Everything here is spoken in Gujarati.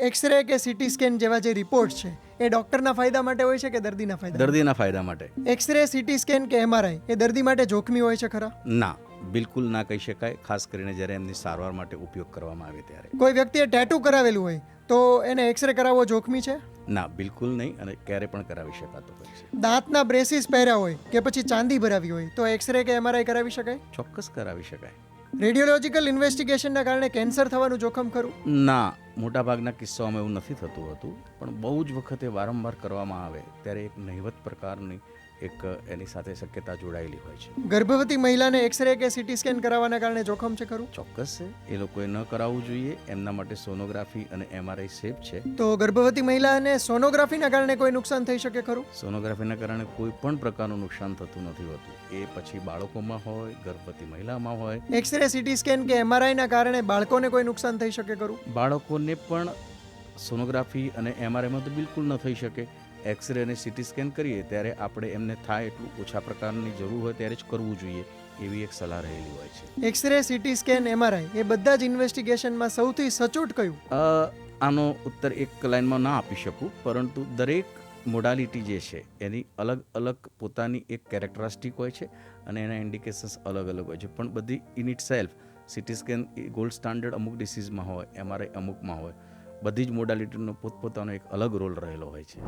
એક્સરે કે સીટી સ્કેન જેવા જે રિપોર્ટ છે એ ડૉક્ટરના ફાયદા માટે હોય છે કે દર્દીના ફાયદા? દર્દીના ફાયદા માટે. એક્સરે, સીટી સ્કેન કે એમઆરઆઈ એ દર્દી માટે જોખમી હોય છે ખરા? ના, બિલકુલ ના કહી શકાય, ખાસ કરીને જ્યારે એમની સારવાર માટે ઉપયોગ કરવામાં આવે ત્યારે. કોઈ વ્યક્તિએ ટેટુ કરાવેલું હોય તો એને એક્સરે કરાવવો જોખમી છે? ના, બિલકુલ નહીં, અને ક્યારે પણ કરાવી શકાતો હોય છે. દાંતના બ્રેસીસ પહેર્યા હોય કે પછી ચાંદી ભરાવી હોય તો એક્સરે કે એમઆરઆઈ કરાવી શકાય? ચોક્કસ કરાવી શકાય. રેડિયોલોજિકલ ઇન્વેસ્ટિગેશનના કારણે કેન્સર થવાનું જોખમ ખરું? ના, મોટાભાગના કિસ્સાઓમાં એવું નથી થતું હતું, પણ બહુ જ વખતે વારંવાર કરવામાં આવે ત્યારે એક નહિવત પ્રકારની એક એની સાથે શક્યતા જોડાયેલી હોય છે. ગર્ભવતી મહિલાને એક્સરે કે સીટી સ્કેન કરાવવાના કારણે જોખમ છે ખરું? ચોક્કસ છે, એ લોકોએ ન કરાવવું જોઈએ. એમના માટે સોનોગ્રાફી અને એમઆરઆઈ સેફ છે. તો ગર્ભવતી મહિલાને સોનોગ્રાફીના કારણે કોઈ નુકસાન થઈ શકે ખરું? સોનોગ્રાફીના કારણે કોઈ પણ પ્રકારનું નુકસાન થતું નથી હોતું, એ પછી બાળકોમાં હોય, ગર્ભવતી મહિલામાં હોય. એક્સરે, સીટી સ્કેન કે એમઆરઆઈના કારણે બાળકોને કોઈ નુકસાન થઈ શકે ખરું? બાળકોને પણ સોનોગ્રાફી અને એમઆરઆઈમાં તો બિલકુલ ન થઈ શકે. એક્સરે અને સીટી સ્કેન કરીએ ત્યારે આપણે એમને થાય એટલું ઓછા પ્રકારની જરૂર હોય ત્યારે જ કરવું જોઈએ, એવી એક સલાહ રહેલી હોય છે. એક્સરે, સીટી સ્કેન, એમઆરઆઈ એ બધા જ ઇન્વેસ્ટિગેશનમાં સૌથી સચોટ કયું? આનો ઉત્તર એક લાઇનમાં ના આપી શકું, પરંતુ દરેક મોડાલિટી જે છે એની અલગ અલગ પોતાની એક કેરેક્ટરિસ્ટિક હોય છે અને એના ઇન્ડિકેશન્સ અલગ અલગ હોય છે, પણ બધી in it self CT scan gold standard અમુક ડિસીઝમાં હોય, એમઆરઆઈ અમુકમાં હોય, બધી જ મોડાલિટીનો પોતપોતાનો એક અલગ રોલ રહેલો હોય છે.